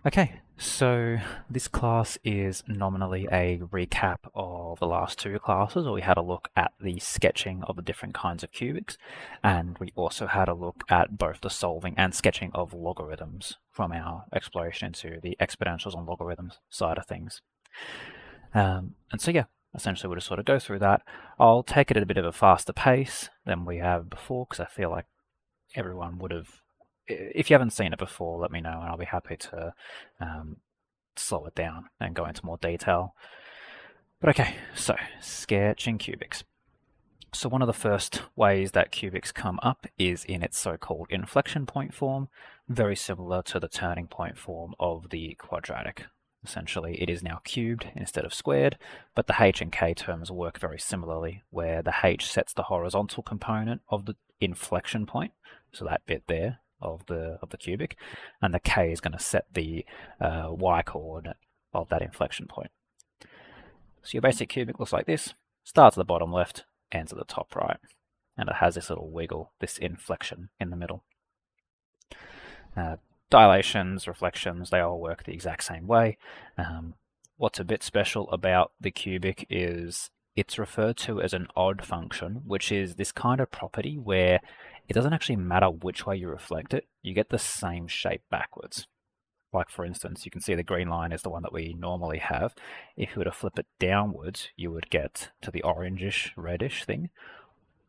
Okay, so this class is nominally a recap of the last two classes where we had a look at the sketching of the different kinds of cubics, and we also had a look at both the solving and sketching of logarithms from our exploration into the exponentials and logarithms side of things. And so yeah, essentially we'll just sort of go through that. I'll take it at a bit of a faster pace than we have before because I feel like everyone would have, if you haven't seen it before, let me know and I'll be happy to slow it down and go into more detail. But okay, so sketching cubics. So one of the first ways that cubics come up is in its so-called inflection point form, very similar to the turning point form of the quadratic. Essentially, it is now cubed instead of squared, but the h and k terms work very similarly, where the h sets the horizontal component of the inflection point, so that bit there of the cubic, and the k is going to set the y coordinate of that inflection point. So your basic cubic looks like this: starts at the bottom left, ends at the top right, and it has this little wiggle, this inflection in the middle. Dilations, reflections, they all work the exact same way. What's a bit special about the cubic is it's referred to as an odd function, which is this kind of property where it doesn't actually matter which way you reflect it, you get the same shape backwards. Like for instance, you can see the green line is the one that we normally have. If you were to flip it downwards, you would get to the orangish, reddish thing.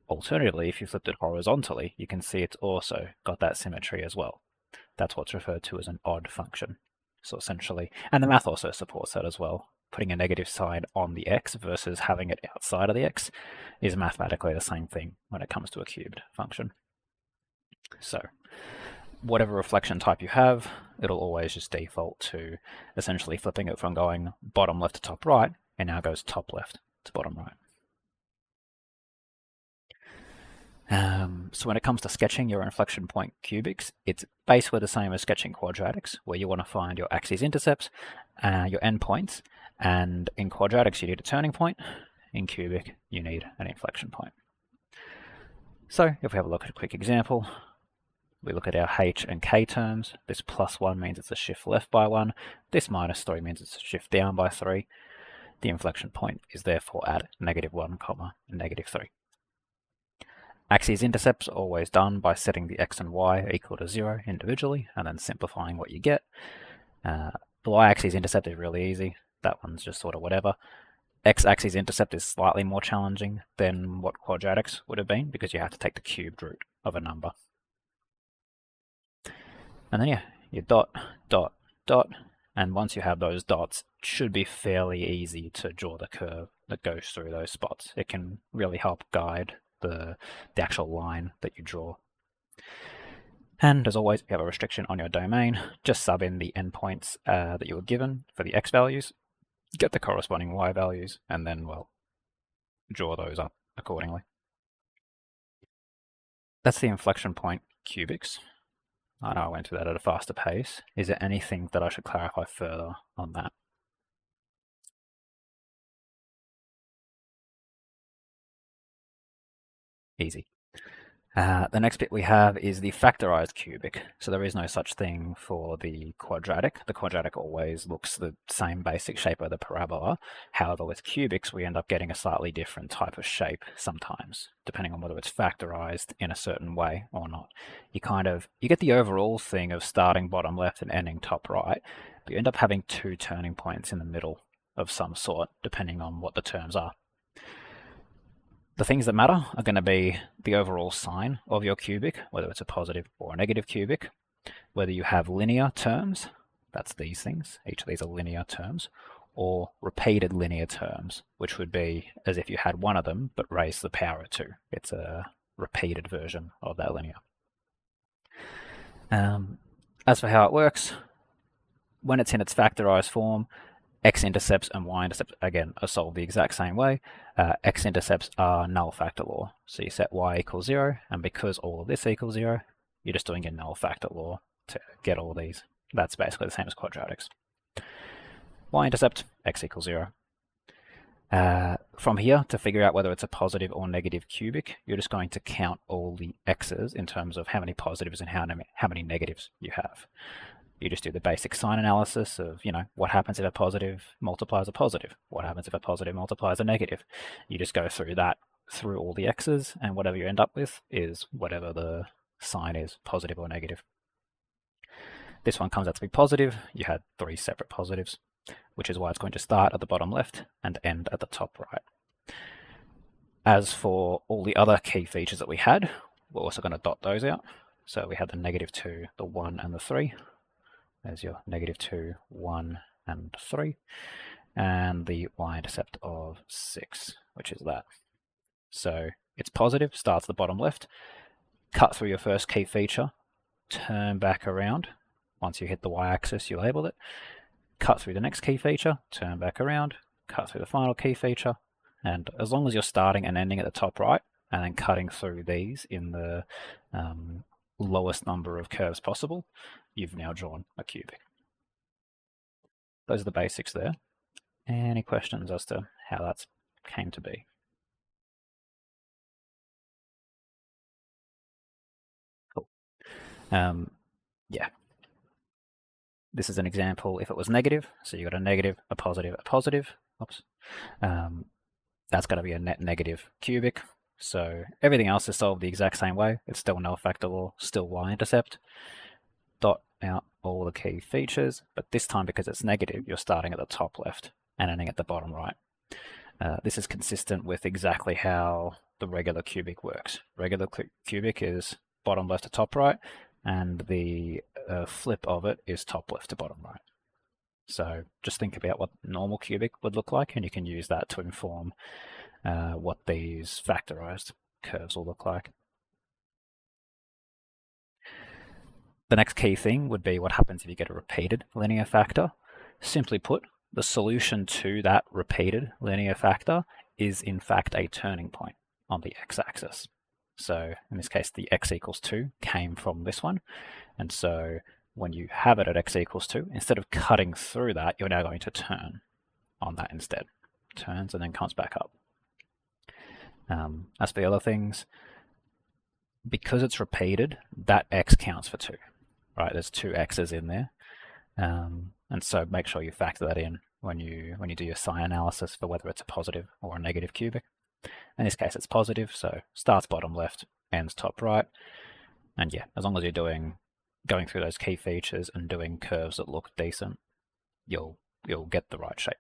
Alternatively, if you flipped it horizontally, you can see it's also got that symmetry as well. That's what's referred to as an odd function. So essentially, and the math also supports that as well. Putting a negative sign on the x versus having it outside of the x is mathematically the same thing when it comes to a cubed function. So whatever reflection type you have, it'll always just default to essentially flipping it from going bottom left to top right, and now goes top left to bottom right. So when it comes to sketching your inflection point cubics, it's basically the same as sketching quadratics, where you want to find your axes intercepts, your endpoints, and in quadratics you need a turning point, in cubic you need an inflection point. So if we have a look at a quick example, we look at our h and k terms. This +1 means it's a shift left by 1. This -3 means it's a shift down by 3. The inflection point is therefore at -1, -3. Axes intercepts are always done by setting the x and y equal to 0 individually and then simplifying what you get. The y-axis intercept is really easy. That one's just sort of whatever. X-axis intercept is slightly more challenging than what quadratics would have been because you have to take the cubed root of a number. And then yeah, you dot, dot, dot, and once you have those dots, it should be fairly easy to draw the curve that goes through those spots. It can really help guide the actual line that you draw. And as always, if you have a restriction on your domain, just sub in the endpoints that you were given for the x values, get the corresponding y values, and then, well, draw those up accordingly. That's the inflection point cubics. I know I went through that at a faster pace. Is there anything that I should clarify further on that? Easy. The next bit we have is the factorized cubic. So there is no such thing for the quadratic. The quadratic always looks the same basic shape of the parabola. However, with cubics, we end up getting a slightly different type of shape sometimes, depending on whether it's factorized in a certain way or not. You get the overall thing of starting bottom left and ending top right, but you end up having two turning points in the middle of some sort, depending on what the terms are. The things that matter are going to be the overall sign of your cubic, whether it's a positive or a negative cubic, whether you have linear terms, that's these things, each of these are linear terms, or repeated linear terms, which would be as if you had one of them but raised to the power of 2. It's a repeated version of that linear. As for how it works, when it's in its factorized form, x-intercepts and y-intercepts, again, are solved the exact same way. X-intercepts are null factor law. So you set y equals 0, and because all of this equals 0, you're just doing a null factor law to get all these. That's basically the same as quadratics. Y-intercept, x equals 0. From here, to figure out whether it's a positive or negative cubic, you're just going to count all the x's in terms of how many positives and how many negatives you have. You just do the basic sign analysis of, what happens if a positive multiplies a positive? What happens if a positive multiplies a negative? You just go through that, through all the x's, and whatever you end up with is whatever the sign is, positive or negative. This one comes out to be positive. You had 3 separate positives, which is why it's going to start at the bottom left and end at the top right. As for all the other key features that we had, we're also going to dot those out. So we had the -2, the 1, and the 3. There's your -2, 1, and 3. And the y-intercept of 6, which is that. So it's positive, starts at the bottom left, cut through your first key feature, turn back around. Once you hit the y-axis, you label it. Cut through the next key feature, turn back around, cut through the final key feature. And as long as you're starting and ending at the top right, and then cutting through these in the lowest number of curves possible, you've now drawn a cubic. Those are the basics there. Any questions as to how that came to be? Cool. Yeah. This is an example if it was negative. So you got a negative, a positive, a positive. Oops. That's going to be a net negative cubic. So everything else is solved the exact same way. It's still null factor law, still y-intercept. Dot out all the key features, but this time because it's negative, you're starting at the top left and ending at the bottom right. This is consistent with exactly how the regular cubic works. Regular cubic is bottom left to top right, and the flip of it is top left to bottom right. So just think about what normal cubic would look like, and you can use that to inform what these factorized curves will look like. The next key thing would be what happens if you get a repeated linear factor. Simply put, the solution to that repeated linear factor is in fact a turning point on the x-axis. So in this case, the x equals 2 came from this one. And so when you have it at x equals 2, instead of cutting through that, you're now going to turn on that instead. Turns and then comes back up. As for the other things, because it's repeated, that x counts for 2. Right, there's 2 x's in there. And so make sure you factor that in when you do your sign analysis for whether it's a positive or a negative cubic. In this case, it's positive, so starts bottom left, ends top right. And yeah, as long as you're going through those key features and doing curves that look decent, you'll get the right shape.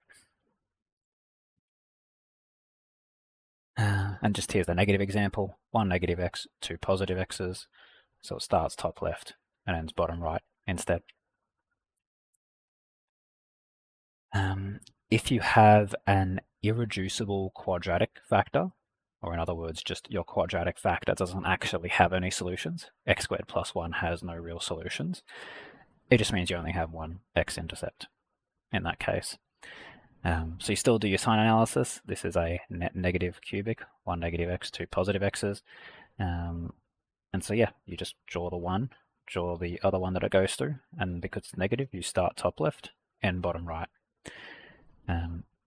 And just here's the negative example: 1 negative x, 2 positive x's. So it starts top left and ends bottom right instead. If you have an irreducible quadratic factor, or in other words, just your quadratic factor doesn't actually have any solutions, x squared plus 1 has no real solutions, it just means you only have one x-intercept in that case. So you still do your sign analysis. This is a net negative cubic, 1 negative x, 2 positive x's. And so yeah, you just draw the 1, draw the other one that it goes through, and because it's negative, you start top left, end bottom right.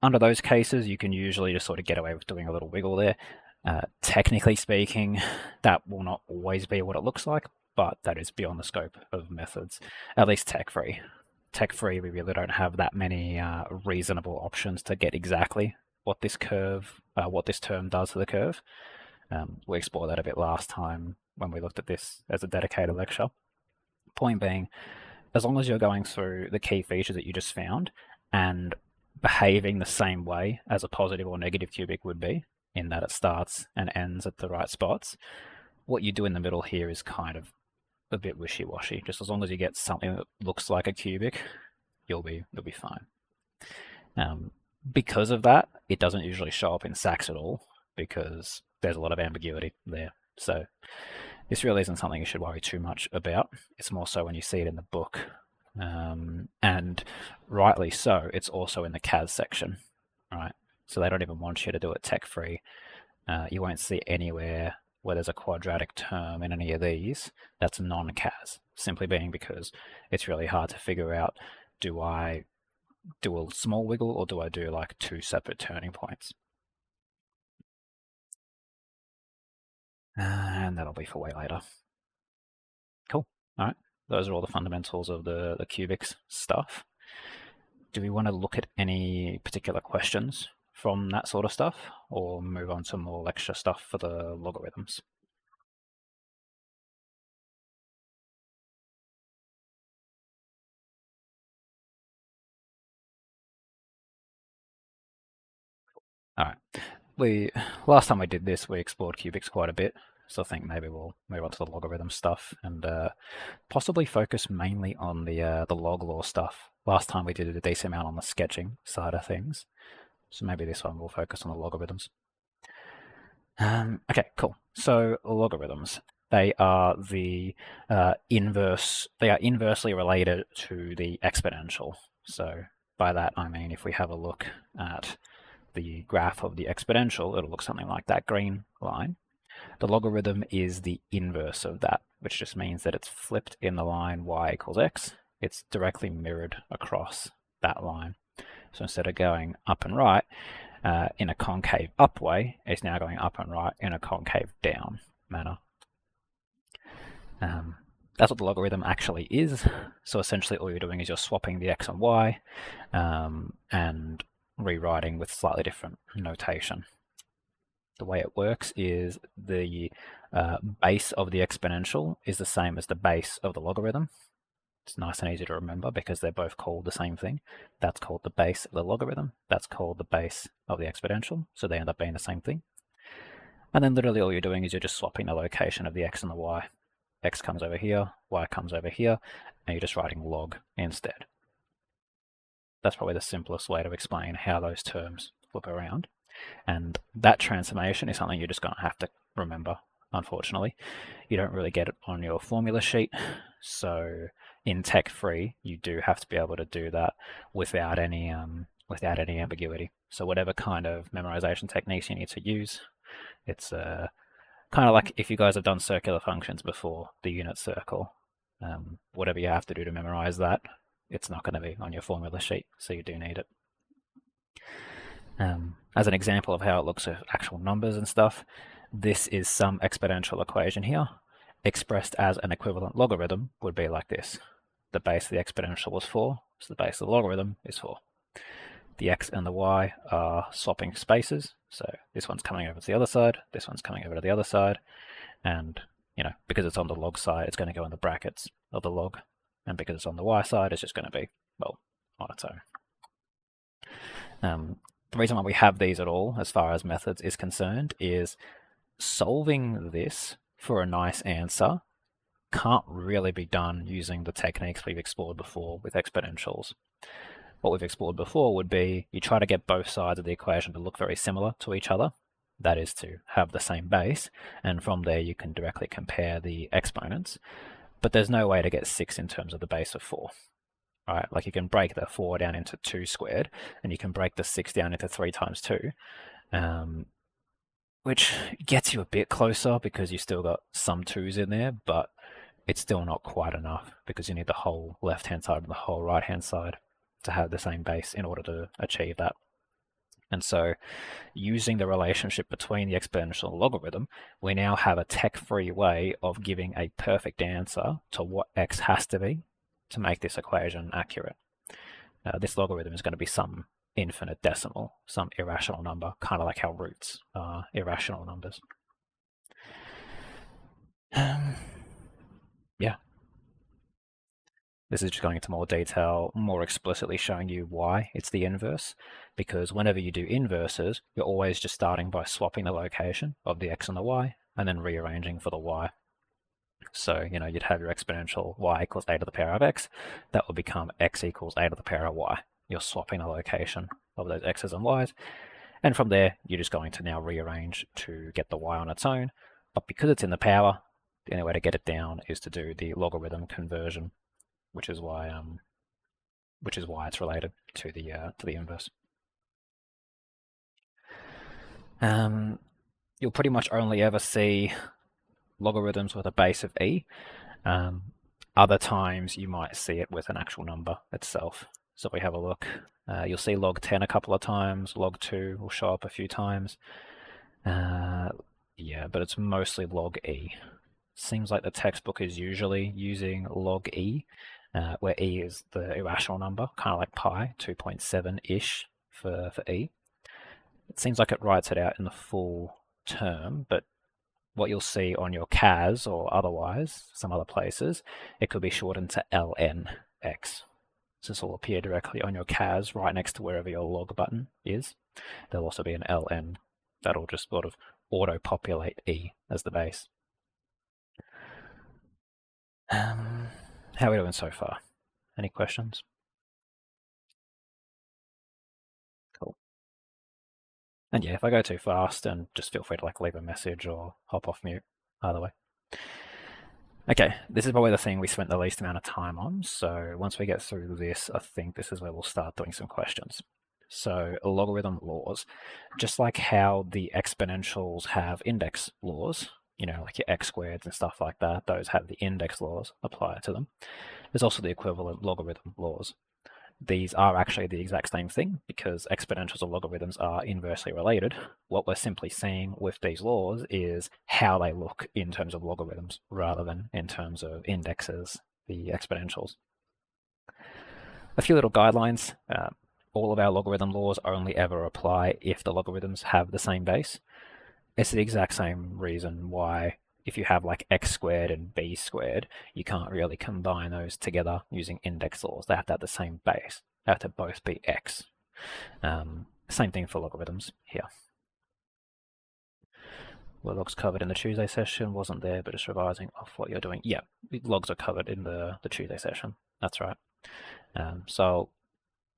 Under those cases, you can usually just sort of get away with doing a little wiggle there. Technically speaking, that will not always be what it looks like, but that is beyond the scope of methods, at least tech-free. Tech-free, we really don't have that many reasonable options to get exactly what this term does to the curve. We explored that a bit last time when we looked at this as a dedicated lecture. Point being, as long as you're going through the key features that you just found and behaving the same way as a positive or negative cubic would be, in that it starts and ends at the right spots, what you do in the middle here is kind of a bit wishy-washy. Just as long as you get something that looks like a cubic, you'll be fine. Because of that, it doesn't usually show up in SACS at all, because there's a lot of ambiguity there. So this really isn't something you should worry too much about. It's more so when you see it in the book. And rightly so, it's also in the CAS section, right? So they don't even want you to do it tech-free. You won't see anywhere where there's a quadratic term in any of these that's non-CAS, simply being because it's really hard to figure out, do I do a small wiggle or do I do like 2 separate turning points? And that'll be for way later. Cool. All right. Those are all the fundamentals of the cubics stuff. Do we want to look at any particular questions from that sort of stuff, or move on to more lecture stuff for the logarithms? All right. Last time we did this, we explored cubics quite a bit, so I think maybe we'll move on to the logarithm stuff and possibly focus mainly on the log law stuff. Last time we did a decent amount on the sketching side of things, so maybe this one we'll focus on the logarithms. Okay, cool. So logarithms, they are the inverse. They are inversely related to the exponential. So by that I mean if we have a look at the graph of the exponential, it'll look something like that green line. The logarithm is the inverse of that, which just means that it's flipped in the line y equals x. It's directly mirrored across that line. So instead of going up and right in a concave up way, it's now going up and right in a concave down manner. That's what the logarithm actually is. So essentially all you're doing is you're swapping the x and y and rewriting with slightly different notation. The way it works is the base of the exponential is the same as the base of the logarithm. It's nice and easy to remember because they're both called the same thing. That's called the base of the logarithm. That's called the base of the exponential. So they end up being the same thing. And then literally all you're doing is you're just swapping the location of the x and the y. X comes over here, y comes over here, and you're just writing log instead. That's probably the simplest way to explain how those terms flip around. And that transformation is something you're just going to have to remember, unfortunately. You don't really get it on your formula sheet. So in Tech 3, you do have to be able to do that without any ambiguity. So whatever kind of memorization techniques you need to use, it's kind of like if you guys have done circular functions before, the unit circle, whatever you have to do to memorize that, it's not going to be on your formula sheet, so you do need it. As an example of how it looks with actual numbers and stuff, this is some exponential equation here. Expressed as an equivalent logarithm would be like this. The base of the exponential was 4, so the base of the logarithm is 4. The x and the y are swapping spaces, so this one's coming over to the other side, this one's coming over to the other side, and because it's on the log side, it's going to go in the brackets of the log, and because it's on the y side, it's just going to be, well, on its own. The reason why we have these at all, as far as methods is concerned, is solving this for a nice answer can't really be done using the techniques we've explored before with exponentials. What we've explored before would be you try to get both sides of the equation to look very similar to each other, that is to have the same base, and from there you can directly compare the exponents, but there's no way to get 6 in terms of the base of 4. Right, like you can break the 4 down into 2 squared, and you can break the 6 down into 3 times 2, which gets you a bit closer because you still got some 2's in there, but it's still not quite enough because you need the whole left-hand side and the whole right-hand side to have the same base in order to achieve that. And so using the relationship between the exponential and logarithm, we now have a tech-free way of giving a perfect answer to what x has to be to make this equation accurate. This logarithm is going to be some infinite decimal, some irrational number, kind of like how roots are irrational numbers. Yeah. This is just going into more detail, more explicitly showing you why it's the inverse, because whenever you do inverses, you're always just starting by swapping the location of the x and the y, and then rearranging for the y. So, you'd have your exponential y equals a to the power of x. That will become x equals a to the power of y. You're swapping the location of those x's and y's. And from there, you're just going to now rearrange to get the y on its own. But because it's in the power, the only way to get it down is to do the logarithm conversion, which is why it's related to the inverse. You'll pretty much only ever see logarithms with a base of e. Other times you might see it with an actual number itself. So if we have a look, you'll see log 10 a couple of times, log 2 will show up a few times. Yeah, but it's mostly log e. Seems like the textbook is usually using log e, where e is the irrational number, kind of like pi, 2.7-ish for e. It seems like it writes it out in the full term, but what you'll see on your CAS or otherwise, some other places, it could be shortened to lnx. So this will appear directly on your CAS right next to wherever your log button is. There'll also be an ln that'll just sort of auto-populate e as the base. How are we doing so far? Any questions? Cool. And yeah, if I go too fast, then just feel free to like leave a message or hop off mute. Either way. Okay, this is probably the thing we spent the least amount of time on. So once we get through this, I think this is where we'll start doing some questions. So logarithm laws, just like how the exponentials have index laws, you know, like your x squareds and stuff like that, those have the index laws apply to them. There's also the equivalent logarithm laws. These are actually the exact same thing because exponentials or logarithms are inversely related. What we're simply seeing with these laws is how they look in terms of logarithms rather than in terms of indexes, the exponentials. A few little guidelines. All of our logarithm laws only ever apply if the logarithms have the same base. It's the exact same reason why if you have like x squared and b squared, you can't really combine those together using index laws. They have to have the same base. They have to both be x. Same thing for logarithms here. Were logs covered in the Tuesday session? Wasn't there, but just revising off what you're doing. Yeah, logs are covered in the Tuesday session. That's right. So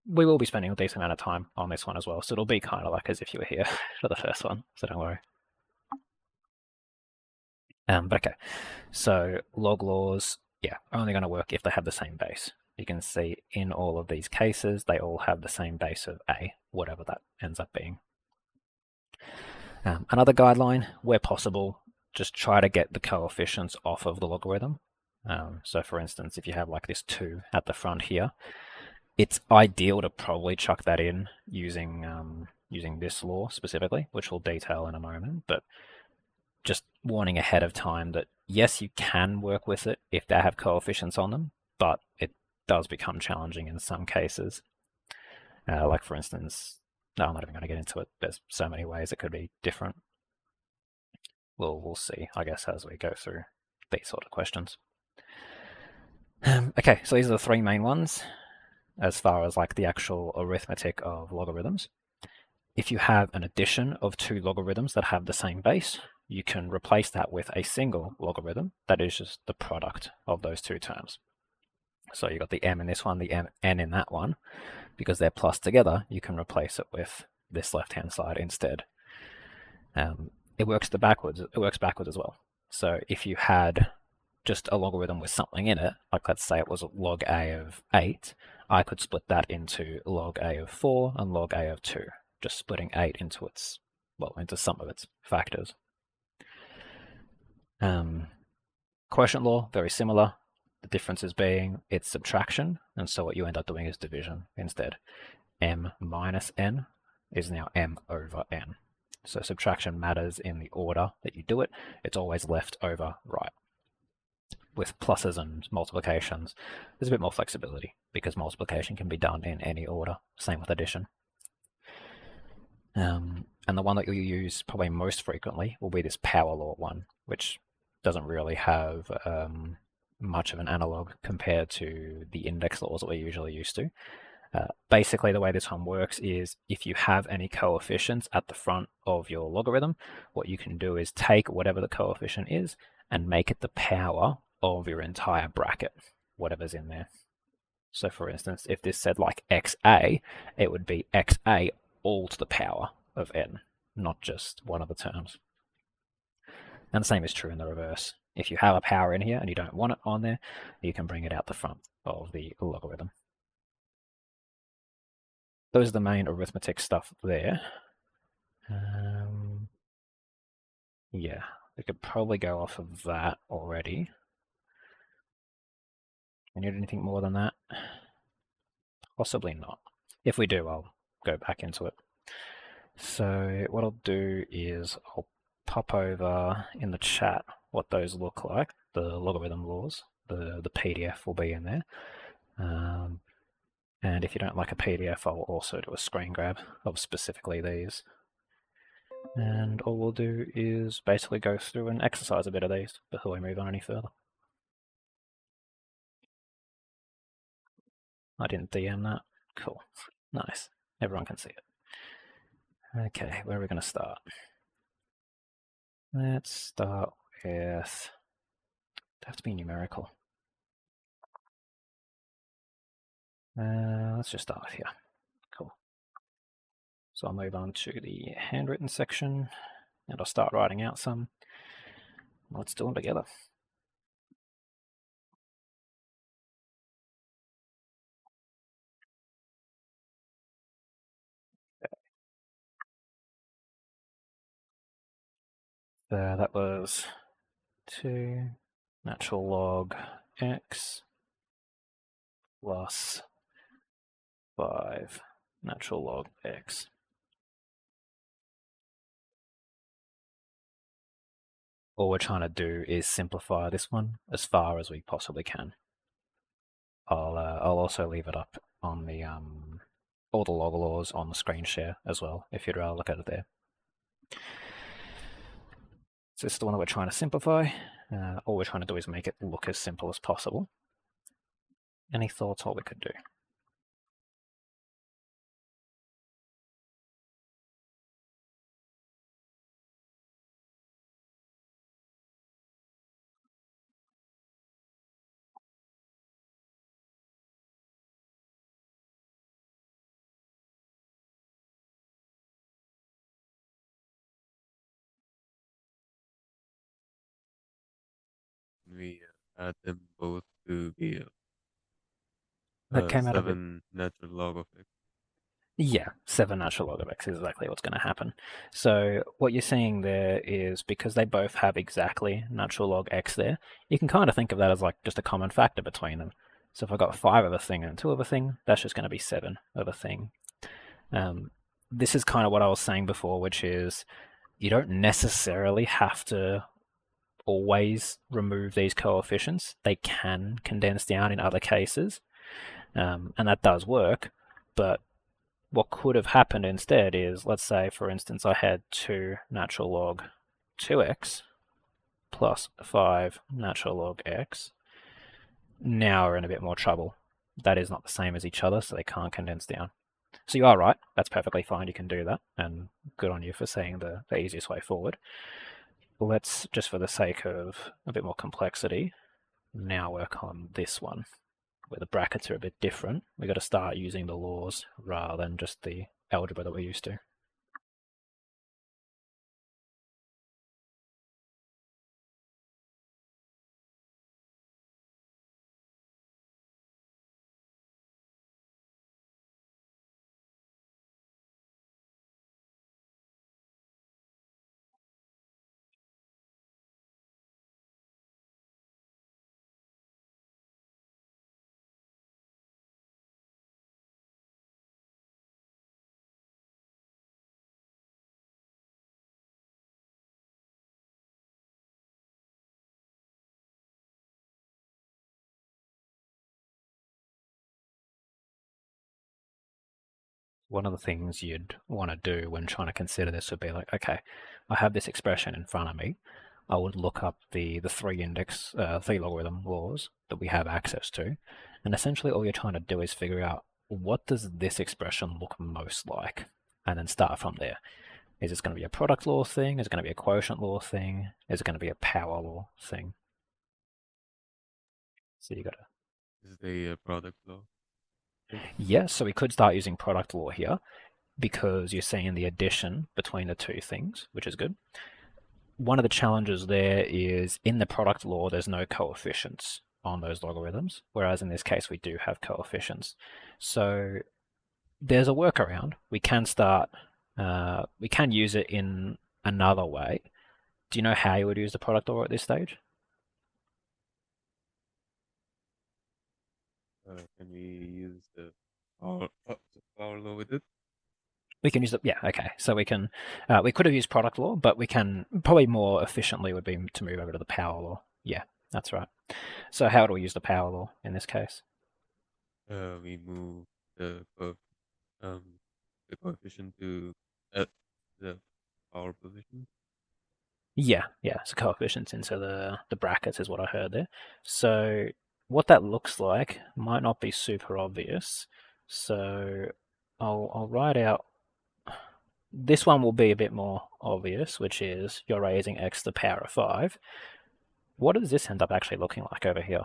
we will be spending a decent amount of time on this one as well. So it'll be kind of like as if you were here for the first one. So don't worry. But okay, so log laws, yeah, only going to work if they have the same base. You can see in all of these cases, they all have the same base of a, whatever that ends up being. Another guideline, where possible, just try to get the coefficients off of the logarithm. So for instance, if you have like this 2 at the front here, it's ideal to probably chuck that in using using this law specifically, which we'll detail in a moment, but just warning ahead of time that yes, you can work with it if they have coefficients on them, but it does become challenging in some cases. Like for instance, no, I'm not even going to get into it. There's so many ways it could be different. We'll see, I guess, as we go through these sort of questions. Okay, so these are the three main ones as far as like the actual arithmetic of logarithms. If you have an addition of two logarithms that have the same base, you can replace that with a single logarithm that is just the product of those two terms. So you've got the m in this one, the n in that one. Because they're plus together, you can replace it with this left-hand side instead. It works backwards. It works backwards as well. So if you had just a logarithm with something in it, like let's say it was log a of 8, I could split that into log a of 4 and log a of 2, just splitting 8 into its, well, into some of its factors. Quotient law, very similar. The differences being it's subtraction, and so what you end up doing is division instead. M minus n is now m over n. So subtraction matters in the order that you do it. It's always left over right. With pluses and multiplications, there's a bit more flexibility because multiplication can be done in any order. Same with addition. And the one that you'll use probably most frequently will be this power law one, which doesn't really have much of an analog compared to the index laws that we're usually used to. Basically, the way this one works is if you have any coefficients at the front of your logarithm, what you can do is take whatever the coefficient is and make it the power of your entire bracket, whatever's in there. So for instance, if this said like xa, it would be xa all to the power of n, not just one of the terms. And the same is true in the reverse. If you have a power in here and you don't want it on there, you can bring it out the front of the logarithm. Those are the main arithmetic stuff there. Yeah, we could probably go off of that already. You need anything more than that? Possibly not. If we do, I'll go back into it. So what I'll do is I'll pop over in the chat what those look like, the logarithm laws. The PDF will be in there. And if you don't like a PDF, I'll also do a screen grab of specifically these. And all we'll do is basically go through and exercise a bit of these before we move on any further. I didn't DM that. Cool. Nice. Everyone can see it. Okay, where are we going to start? Let's start with... They have to be numerical. Let's just start with here. Cool. So I'll move on to the handwritten section and I'll start writing out some. Let's do them together. That was 2 natural log x plus 5 natural log x. All we're trying to do is simplify this one as far as we possibly can. I'll also leave it up on the all the log laws on the screen share as well, if you'd rather look at it there. So this is the one that we're trying to simplify. All we're trying to do is make it look as simple as possible. Any thoughts what we could do? We add them both to be That came out a bit. 7 natural log of x. Yeah, 7 natural log of x is exactly what's going to happen. So what you're seeing there is because they both have exactly natural log x there, you can kind of think of that as like just a common factor between them. So if I've got 5 of a thing and 2 of a thing, that's just going to be 7 of a thing. This is kind of what I was saying before, which is you don't necessarily have to always remove these coefficients. They can condense down in other cases, and that does work, but what could have happened instead is, let's say, for instance, I had 2 natural log 2x plus 5 natural log x. Now we're in a bit more trouble. That is not the same as each other, so they can't condense down. So you are right, that's perfectly fine, you can do that, and good on you for saying the easiest way forward. Let's, just for the sake of a bit more complexity, now work on this one, where the brackets are a bit different. We've got to start using the laws rather than just the algebra that we're used to. One of the things you'd want to do when trying to consider this would be like, okay, I have this expression in front of me. I would look up the 3 logarithm laws that we have access to. And essentially all you're trying to do is figure out what does this expression look most like? And then start from there. Is this going to be a product law thing? Is it going to be a quotient law thing? Is it going to be a power law thing? So you got to... Is the product law thing? Yeah, so we could start using product law here because you're seeing the addition between the two things, which is good. One of the challenges there is in the product law, there's no coefficients on those logarithms, whereas in this case, we do have coefficients. So there's a workaround. We can use it in another way. Do you know how you would use the product law at this stage? Can we use the power law with it? We can use it. Yeah, okay. So we can, we could have used product law, but we can probably more efficiently would be to move over to the power law. Yeah, that's right. So how do we use the power law in this case? We move um the coefficient to at the power position. Yeah, yeah. So coefficients into the brackets is what I heard there. So what that looks like might not be super obvious. So I'll write out. This one will be a bit more obvious, which is you're raising x to the power of 5. What does this end up actually looking like over here?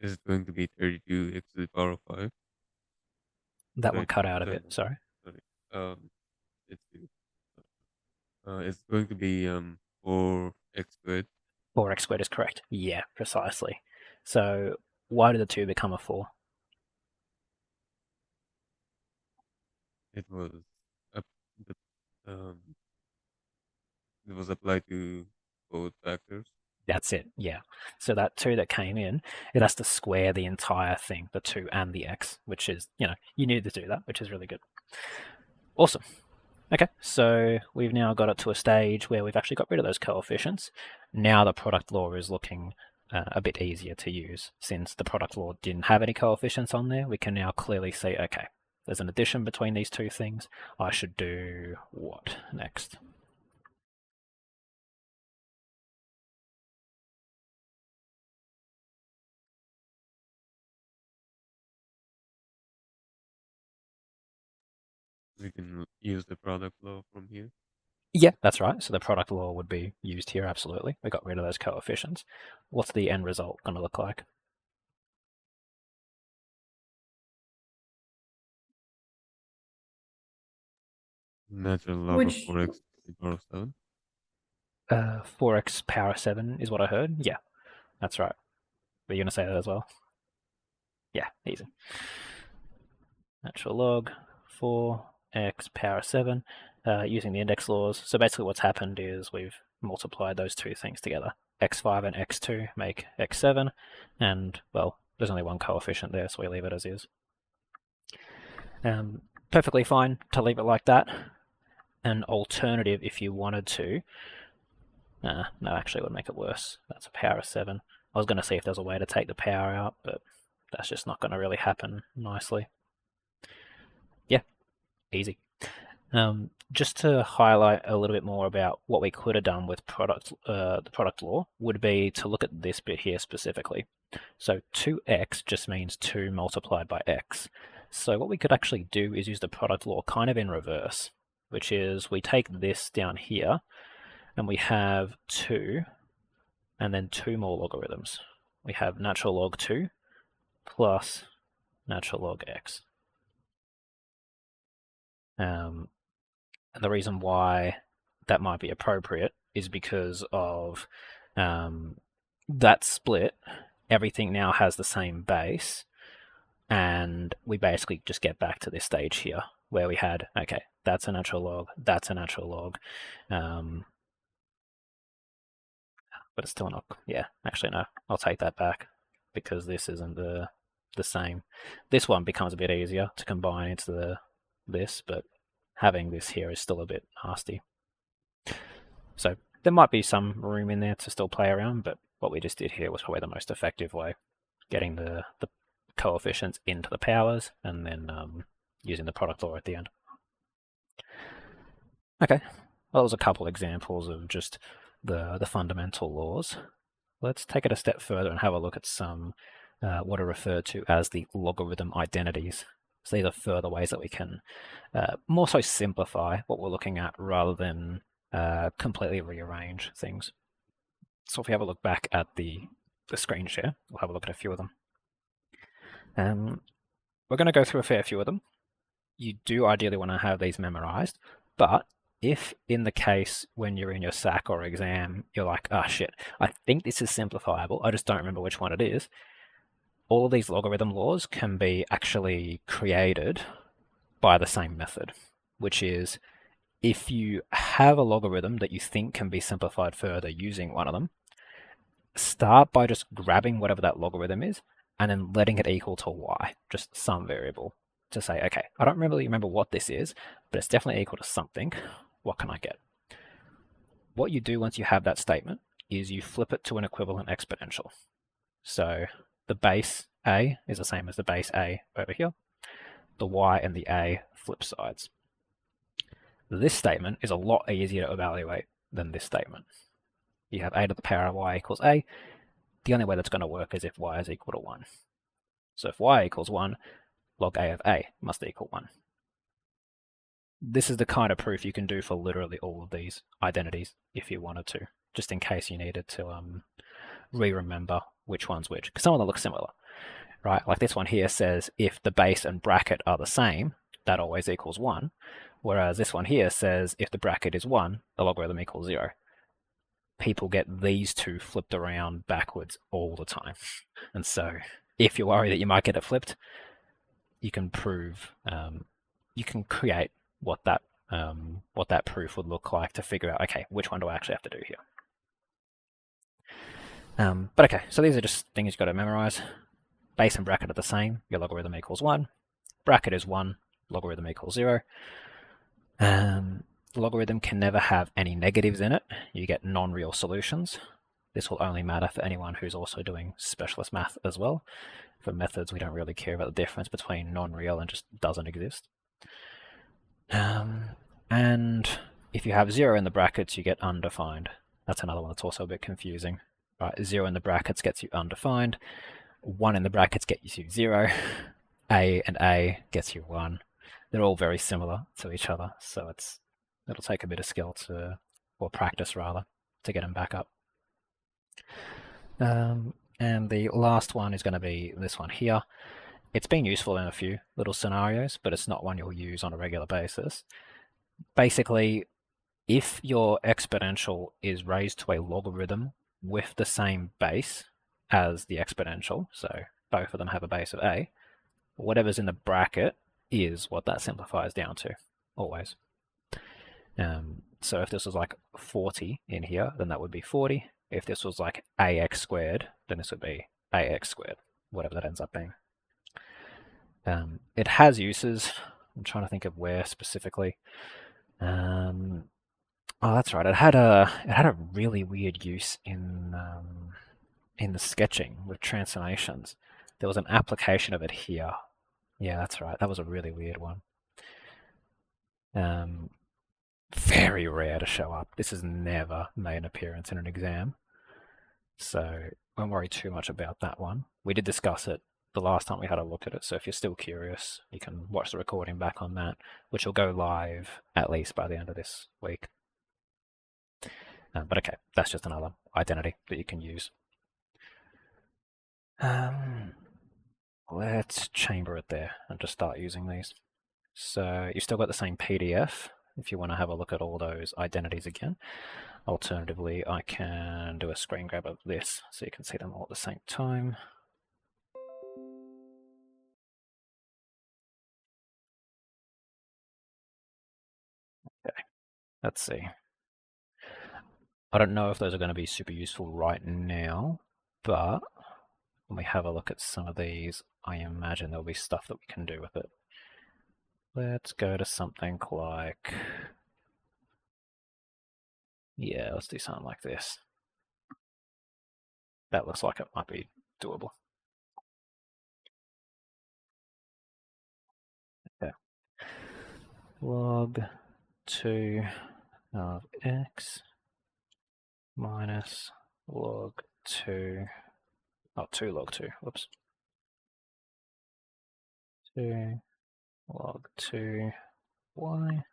This is going to be 32x to the power of 5. That one Sorry, cut out a bit, sorry. sorry. It's it's going to be 4x squared. 4x squared is correct. Yeah, precisely. So why did the 2 become a 4? It was up the it was applied to both factors. That's it, yeah. So that 2 that came in, it has to square the entire thing, the 2 and the x, which is, you need to do that, which is really good. Awesome. Okay, so we've now got it to a stage where we've actually got rid of those coefficients. Now the product law is looking a bit easier to use. Since the product law didn't have any coefficients on there, we can now clearly see, okay, there's an addition between these two things. I should do what next? We can use the product law from here. Yeah, that's right. So the product law would be used here, absolutely. We got rid of those coefficients. What's the end result going to look like? Natural log of Which 4x to the power of 7. 4x power 7 is what I heard. Yeah, that's right. Are you going to say that as well? Yeah, easy. Natural log 4x power 7 using the index laws. So basically what's happened is we've multiplied those two things together. x5 and x2 make x7, and, well, there's only one coefficient there, so we leave it as is. Perfectly fine to leave it like that. An alternative, if you wanted to, no, actually it would make it worse. That's a power of 7. I was going to see if there's a way to take the power out, but that's just not going to really happen nicely. Yeah, easy. Just to highlight a little bit more about what we could have done with the product law would be to look at this bit here specifically. So 2x just means 2 multiplied by x. So what we could actually do is use the product law kind of in reverse, which is we take this down here and we have 2 and then 2 more logarithms. We have natural log 2 plus natural log x. And the reason why that might be appropriate is because of that split. Everything now has the same base, and we basically just get back to this stage here where we had, okay, that's a natural log, that's a natural log, but it's still not, yeah, actually no, I'll take that back because this isn't the same. This one becomes a bit easier to combine into this, but having this here is still a bit nasty. So there might be some room in there to still play around, but what we just did here was probably the most effective way, getting the coefficients into the powers and then using the product law at the end. Okay, well, there's a couple examples of just the fundamental laws. Let's take it a step further and have a look at some what are referred to as the logarithm identities. So these are further ways that we can more so simplify what we're looking at rather than completely rearrange things. So if we have a look back at the screen share, we'll have a look at a few of them. We're going to go through a fair few of them. You do ideally want to have these memorized, but if in the case when you're in your SAC or exam, you're like, oh shit, I think this is simplifiable, I just don't remember which one it is, all of these logarithm laws can be actually created by the same method, which is if you have a logarithm that you think can be simplified further using one of them, start by just grabbing whatever that logarithm is and then letting it equal to y, just some variable, to say, okay, I don't really remember what this is, but it's definitely equal to something. What can I get? What you do once you have that statement is you flip it to an equivalent exponential. So the base a is the same as the base a over here. The y and the a flip sides. This statement is a lot easier to evaluate than this statement. You have a to the power of y equals a. The only way that's going to work is if y is equal to 1. So if y equals 1, log a of a must equal 1. This is the kind of proof you can do for literally all of these identities if you wanted to, just in case you needed to re-remember which one's which, because some of them look similar, right? Like this one here says if the base and bracket are the same, that always equals 1, whereas this one here says if the bracket is 1, the logarithm equals 0. People get these two flipped around backwards all the time. And so if you're worried that you might get it flipped, you can prove, you can create what that proof would look like to figure out, okay, which one do I actually have to do here? But okay, so these are just things you've got to memorize. Base and bracket are the same. Your logarithm equals 1. Bracket is 1. Logarithm equals 0. The logarithm can never have any negatives in it. You get non-real solutions. This will only matter for anyone who's also doing specialist math as well. For methods, we don't really care about the difference between non-real and just doesn't exist. And if you have 0 in the brackets, you get undefined. That's another one that's also a bit confusing. Right, 0 in the brackets gets you undefined. 1 in the brackets gets you 0. A and A gets you 1. They're all very similar to each other, so it'll take a bit of skill or practice rather, to get them back up. And the last one is going to be this one here. It's been useful in a few little scenarios, but it's not one you'll use on a regular basis. Basically, if your exponential is raised to a logarithm with the same base as the exponential, so both of them have a base of a, whatever's in the bracket is what that simplifies down to, always. So if this was like 40 in here, then that would be 40. If this was like ax squared, then this would be ax squared, whatever that ends up being. It has uses. I'm trying to think of where specifically. Oh, that's right. It had a really weird use in the sketching with transformations. There was an application of it here. Yeah, that's right. That was a really weird one. Very rare to show up. This has never made an appearance in an exam. So won't worry too much about that one. We did discuss it the last time we had a look at it, so if you're still curious, you can watch the recording back on that, which will go live at least by the end of this week. But okay, that's just another identity that you can use. Let's chamber it there and just start using these. So you've still got the same PDF if you want to have a look at all those identities again. Alternatively, I can do a screen grab of this so you can see them all at the same time. Okay, let's see. I don't know if those are going to be super useful right now, but when we have a look at some of these, I imagine there'll be stuff that we can do with it. Let's go to something like, yeah, let's do something like this. That looks like it might be doable. Okay. Log 2 of x minus log 2, oh, 2 log 2, whoops. 2 log 2 y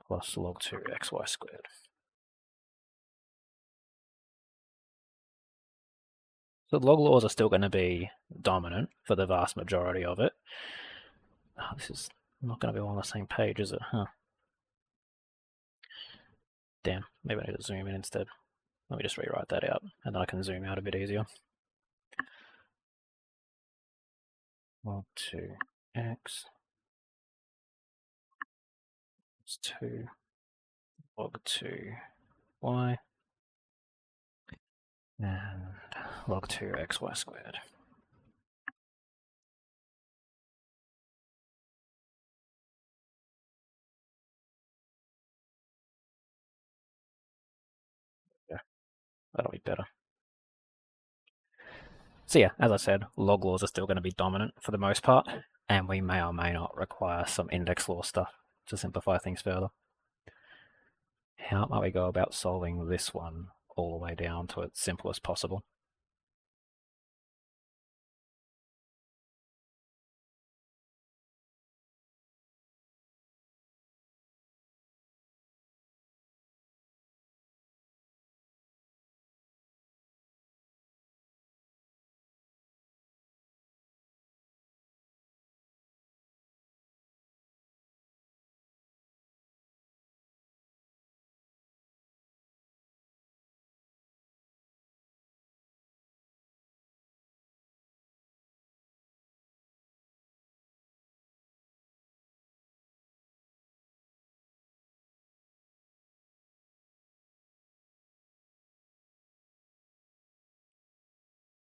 plus log 2 xy squared. So log laws are still going to be dominant for the vast majority of it. Oh, this is not going to be all on the same page, is it? Huh. Damn, maybe I need to zoom in instead. Let me just rewrite that out, and then I can zoom out a bit easier. Log 2x is 2 log 2y And log 2 xy squared. Yeah, that'll be better. So yeah, as I said, log laws are still going to be dominant for the most part, and we may or may not require some index law stuff to simplify things further. How might we go about solving this one all the way down to its simplest possible?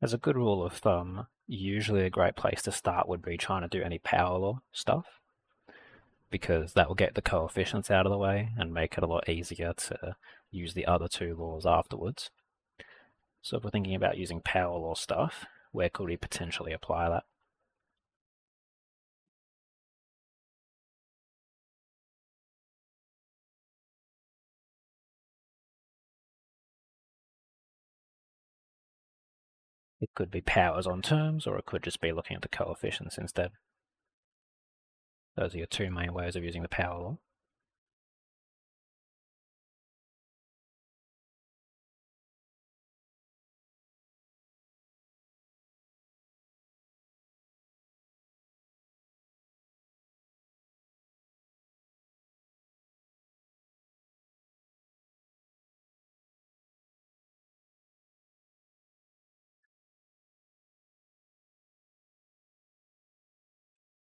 As a good rule of thumb, usually a great place to start would be trying to do any power law stuff, because that will get the coefficients out of the way and make it a lot easier to use the other two laws afterwards. So if we're thinking about using power law stuff, where could we potentially apply that? It could be powers on terms, or it could just be looking at the coefficients instead. Those are your two main ways of using the power law.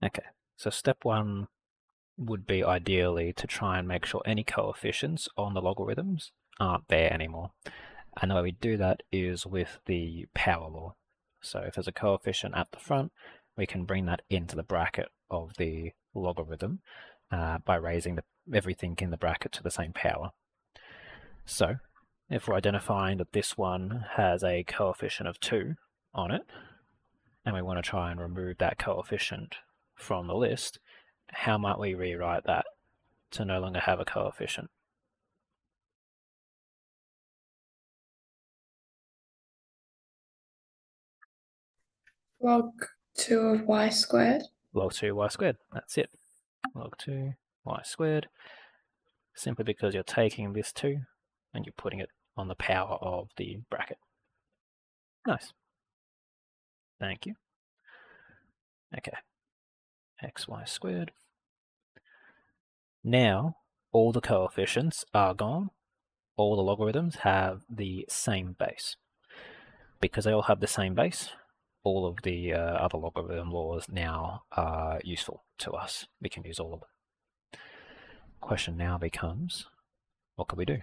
Okay, so step one would be ideally to try and make sure any coefficients on the logarithms aren't there anymore. And the way we do that is with the power law. So if there's a coefficient at the front, we can bring that into the bracket of the logarithm by raising everything in the bracket to the same power. So if we're identifying that this one has a coefficient of 2 on it, and we want to try and remove that coefficient from the list, how might we rewrite that to no longer have a coefficient? Log 2 of y squared. Log 2 y squared, that's it. Log 2 y squared, simply because you're taking this 2 and you're putting it on the power of the bracket. Nice. Thank you. Okay. xy squared. Now, all the coefficients are gone. All the logarithms have the same base. Because they all have the same base, all of the other logarithm laws now are useful to us. We can use all of them. Question now becomes, what can we do?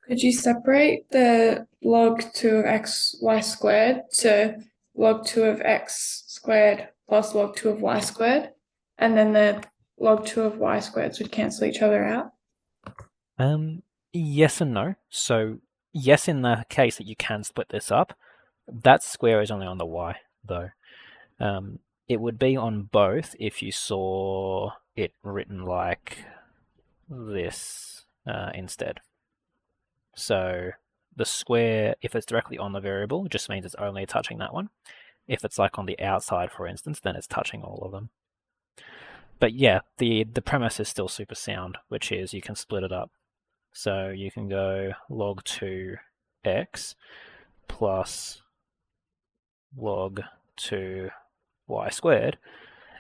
Could you separate the log 2 of xy squared to log 2 of x squared plus log 2 of y squared? And then the log 2 of y squareds would cancel each other out? Yes and no. So yes, in the case that you can split this up, that square is only on the y, though. It would be on both if you saw it written like this instead. So the square, if it's directly on the variable, just means it's only touching that one. If it's like on the outside, for instance, then it's touching all of them. But yeah, the premise is still super sound, which is you can split it up. So you can go log 2x plus log 2y squared,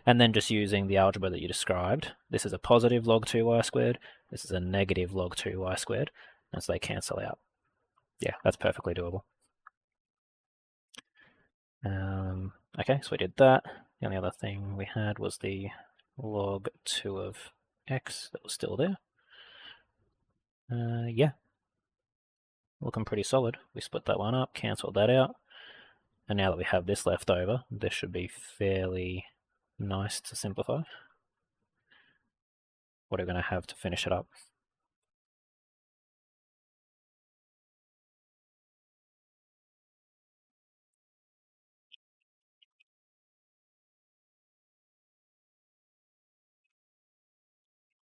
and then just using the algebra that you described. This is a positive log 2y squared, this is a negative log 2y squared, and so they cancel out. Yeah, that's perfectly doable. Okay, so we did that. The only other thing we had was the log 2 of x that was still there. Yeah. looking pretty solid. We split that one up, cancelled that out, and now that we have this left over, this should be fairly nice to simplify. What are we going to have to finish it up?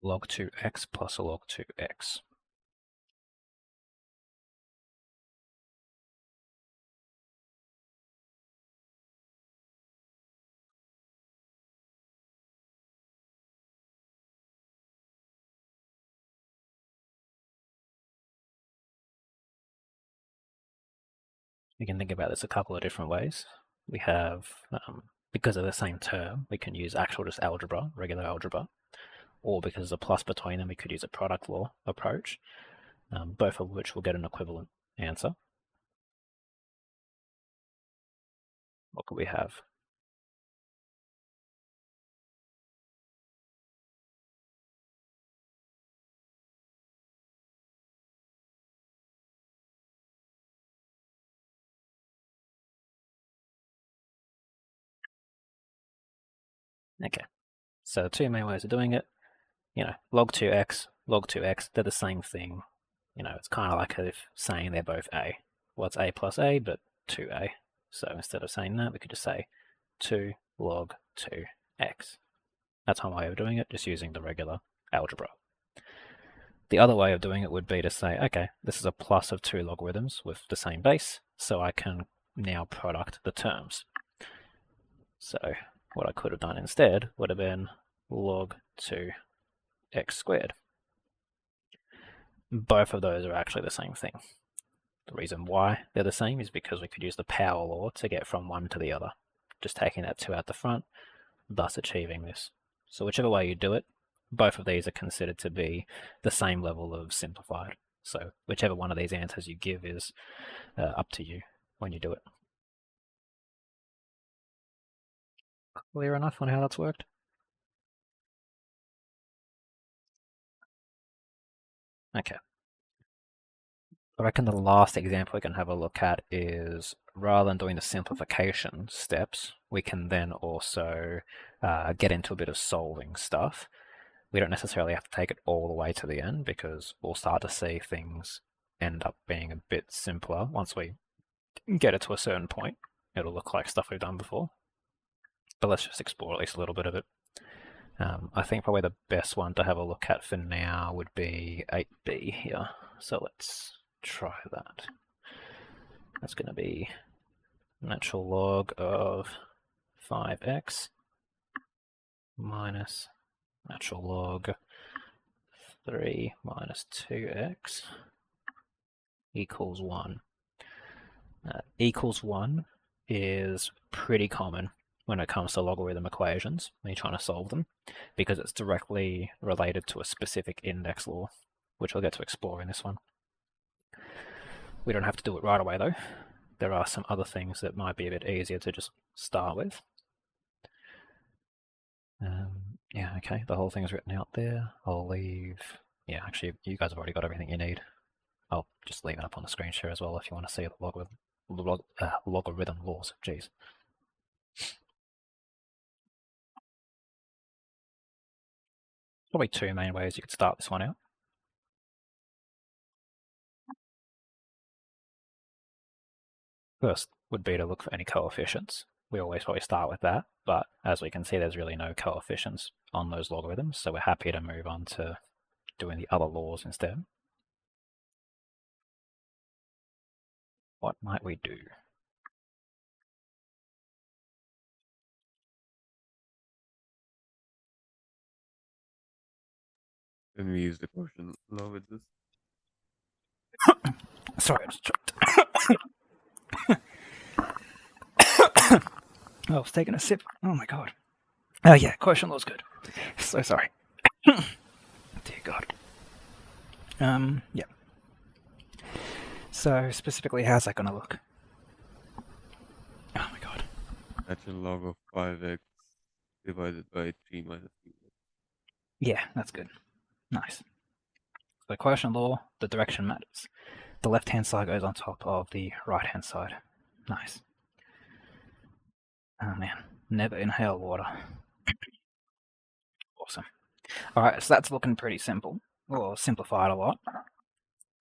Log 2x plus a log 2x. We can think about this a couple of different ways. We have, because of the same term, we can use actual just algebra, regular algebra, or because there's a plus between them, we could use a product law approach, both of which will get an equivalent answer. What could we have? Okay, so the two main ways of doing it, log 2x, they're the same thing. It's kind of like if saying they're both a. Well, it's a plus a, but 2a. So instead of saying that, we could just say 2 log 2x. That's one way of doing it, just using the regular algebra. The other way of doing it would be to say, okay, this is a plus of 2 logarithms with the same base, so I can now product the terms. So what I could have done instead would have been log 2x squared. Both of those are actually the same thing. The reason why they're the same is because we could use the power law to get from one to the other, just taking that 2 out the front, thus achieving this. So whichever way you do it, both of these are considered to be the same level of simplified. So whichever one of these answers you give is up to you when you do it. Clear enough on how that's worked? Okay. I reckon the last example we can have a look at is, rather than doing the simplification steps, we can then also get into a bit of solving stuff. We don't necessarily have to take it all the way to the end, because we'll start to see things end up being a bit simpler once we get it to a certain point. It'll look like stuff we've done before. But let's just explore at least a little bit of it. I think probably the best one to have a look at for now would be 8b here. So let's try that. That's going to be natural log of 5x minus natural log 3 minus 2x equals 1. Equals 1 is pretty common when it comes to logarithm equations when you're trying to solve them, because it's directly related to a specific index law, which we'll get to explore in this one. We don't have to do it right away though. There are some other things that might be a bit easier to just start with. Yeah, okay, the whole thing is written out there. I'll leave, yeah, actually you guys have already got everything you need. I'll just leave it up on the screen share as well if you want to see the logarithm laws. Jeez. Probably two main ways you could start this one out. First would be to look for any coefficients. We always probably start with that, but as we can see, there's really no coefficients on those logarithms, so we're happy to move on to doing the other laws instead. What might we do? Can we use the quotient law with this? Sorry, I just choked. I was taking a sip. Oh my god. Oh yeah, quotient law's good. So sorry. Dear God. Yeah. So specifically, how's that going to look? Oh my god. Natural log of 5x divided by 3 minus 2. Yeah, that's good. Nice. So quotient law, the direction matters. The left-hand side goes on top of the right-hand side. Nice. Oh man, never inhale water. Awesome. Alright, so that's looking pretty simple, or simplified a lot.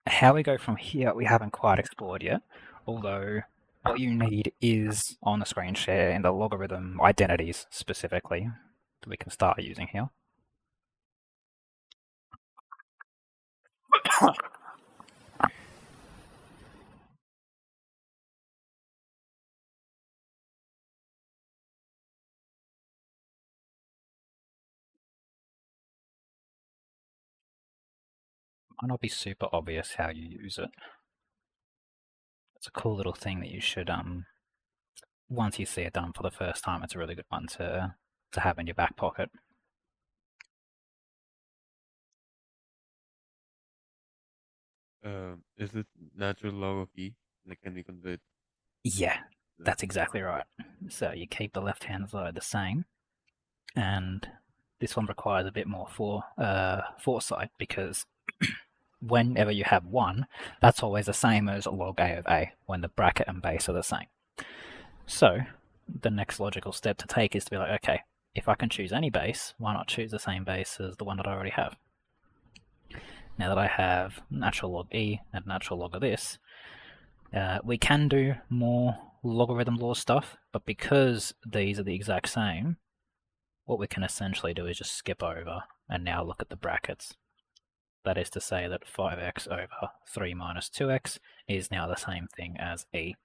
How we go from here, we haven't quite explored yet, although what you need is on the screen share in the logarithm identities specifically that we can start using here. Might not be super obvious how you use it. It's a cool little thing that you should, once you see it done for the first time, it's a really good one to have in your back pocket. Is it natural log of e? Like, can we convert? Yeah, that's exactly right. So you keep the left-hand side the same, and this one requires a bit more foresight because whenever you have 1, that's always the same as log a of a when the bracket and base are the same. So the next logical step to take is to be like, okay, if I can choose any base, why not choose the same base as the one that I already have? Now that I have natural log e and natural log of this, we can do more logarithm law stuff, but because these are the exact same, what we can essentially do is just skip over and now look at the brackets. That is to say that 5x over 3 minus 2x is now the same thing as e.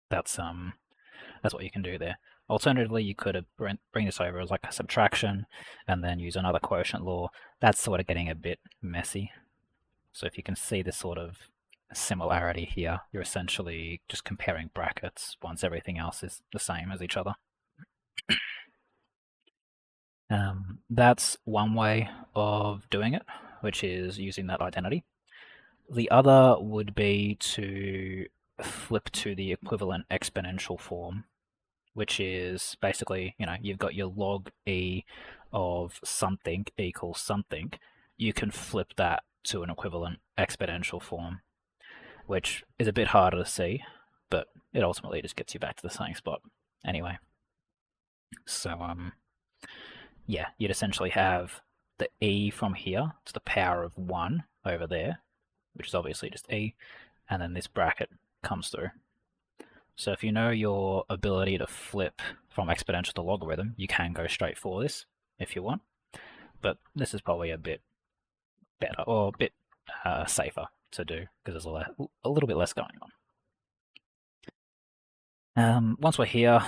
That's what you can do there. Alternatively, you could bring this over as like a subtraction and then use another quotient law. That's sort of getting a bit messy. So if you can see this sort of similarity here, you're essentially just comparing brackets once everything else is the same as each other. That's one way of doing it, which is using that identity. The other would be to flip to the equivalent exponential form, which is basically, you've got your log e of something equals something. You can flip that to an equivalent exponential form, which is a bit harder to see, but it ultimately just gets you back to the same spot anyway. So, yeah, you'd essentially have the e from here to the power of 1 over there, which is obviously just e, and then this bracket comes through. So if you know your ability to flip from exponential to logarithm, you can go straight for this if you want, but this is probably a bit better or a bit safer to do because there's a little bit less going on. Once we're here,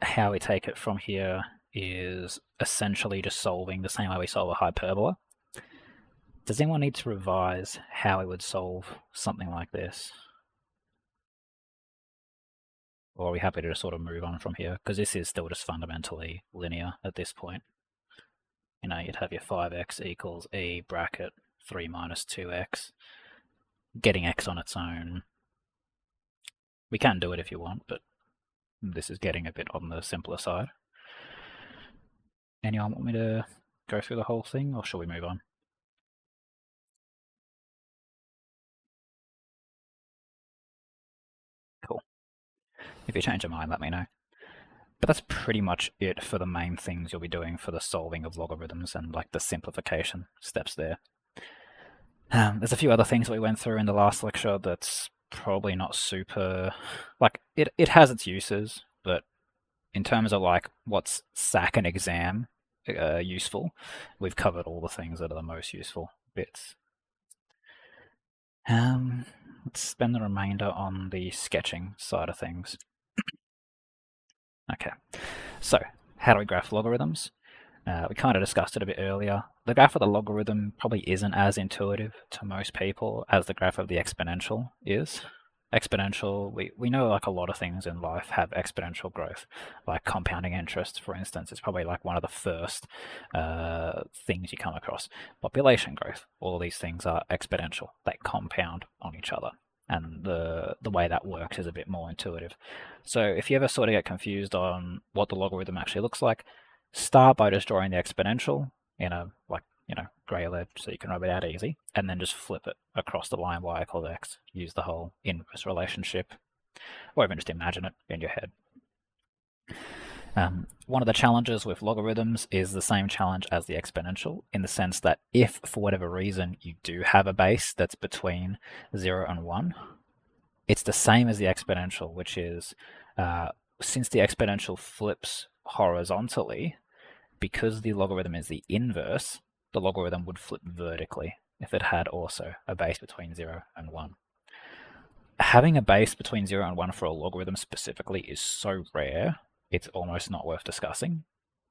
how we take it from here is essentially just solving the same way we solve a hyperbola. Does anyone need to revise how we would solve something like this? Or are we happy to just sort of move on from here? Because this is still just fundamentally linear at this point. You'd have your 5x equals e bracket 3 minus 2x. Getting x on its own. We can do it if you want, but this is getting a bit on the simpler side. Anyone want me to go through the whole thing, or shall we move on? Cool. If you change your mind, let me know. But that's pretty much it for the main things you'll be doing for the solving of logarithms and like the simplification steps there. There's a few other things that we went through in the last lecture that's probably not super, like it has its uses, but in terms of like what's SAC and exam useful, we've covered all the things that are the most useful bits. Let's spend the remainder on the sketching side of things. Okay, so how do we graph logarithms? We kind of discussed it a bit earlier. The graph of the logarithm probably isn't as intuitive to most people as the graph of the exponential is. Exponential, we know like a lot of things in life have exponential growth, like compounding interest, for instance. It's probably like one of the first things you come across. Population growth, all of these things are exponential. They compound on each other. And the way that works is a bit more intuitive. So if you ever sort of get confused on what the logarithm actually looks like, start by just drawing the exponential in a like grey lead so you can rub it out easy, and then just flip it across the line y equals x. Use the whole inverse relationship, or even just imagine it in your head. One of the challenges with logarithms is the same challenge as the exponential, in the sense that if, for whatever reason, you do have a base that's between 0 and 1, it's the same as the exponential, which is, since the exponential flips horizontally, because the logarithm is the inverse, the logarithm would flip vertically if it had also a base between 0 and 1. Having a base between 0 and 1 for a logarithm specifically is so rare, it's almost not worth discussing.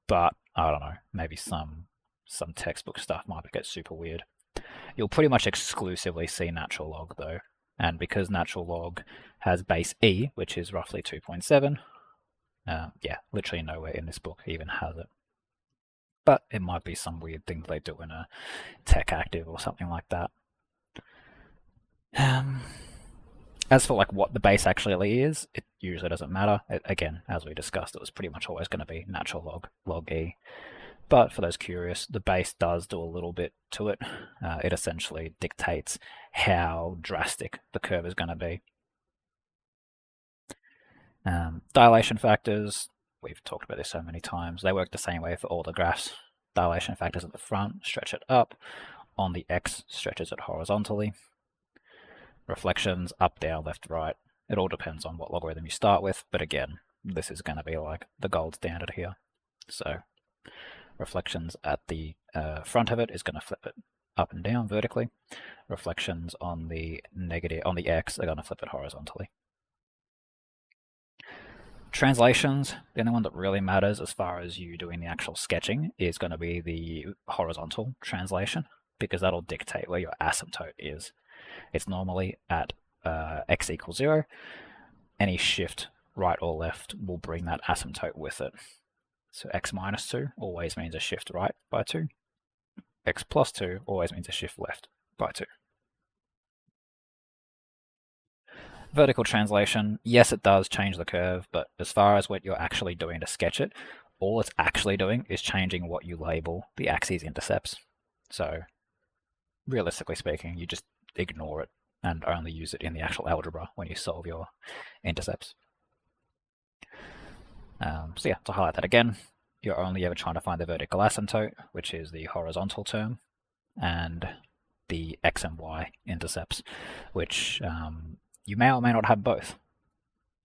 But I don't know, maybe some textbook stuff might get super weird. You'll pretty much exclusively see natural log though, and because natural log has base e, which is roughly 2.7, yeah, literally nowhere in this book even has it. But it might be some weird thing they do in a tech active or something like that. As for like what the base actually is, it usually doesn't matter. Again, as we discussed, it was pretty much always going to be natural log e. But for those curious, the base does do a little bit to it. It essentially dictates how drastic the curve is going to be. Dilation factors, we've talked about this so many times. They work the same way for all the graphs. Dilation factors at the front stretch it up. On the x, stretches it horizontally. Reflections, up, down, left, right. It all depends on what logarithm you start with, but again, this is going to be like the gold standard here. So reflections at the front of it is going to flip it up and down vertically. Reflections on the x are going to flip it horizontally. Translations, the only one that really matters as far as you doing the actual sketching is going to be the horizontal translation, because that'll dictate where your asymptote is. It's normally at x equals 0. Any shift right or left will bring that asymptote with it. So x minus 2 always means a shift right by 2. X plus 2 always means a shift left by 2. Vertical translation, yes, it does change the curve, but as far as what you're actually doing to sketch it, all it's actually doing is changing what you label the axes intercepts. So realistically speaking, you just ignore it and only use it in the actual algebra when you solve your intercepts. So yeah, to highlight that again, you're only ever trying to find the vertical asymptote, which is the horizontal term, and the x and y intercepts, which you may or may not have both.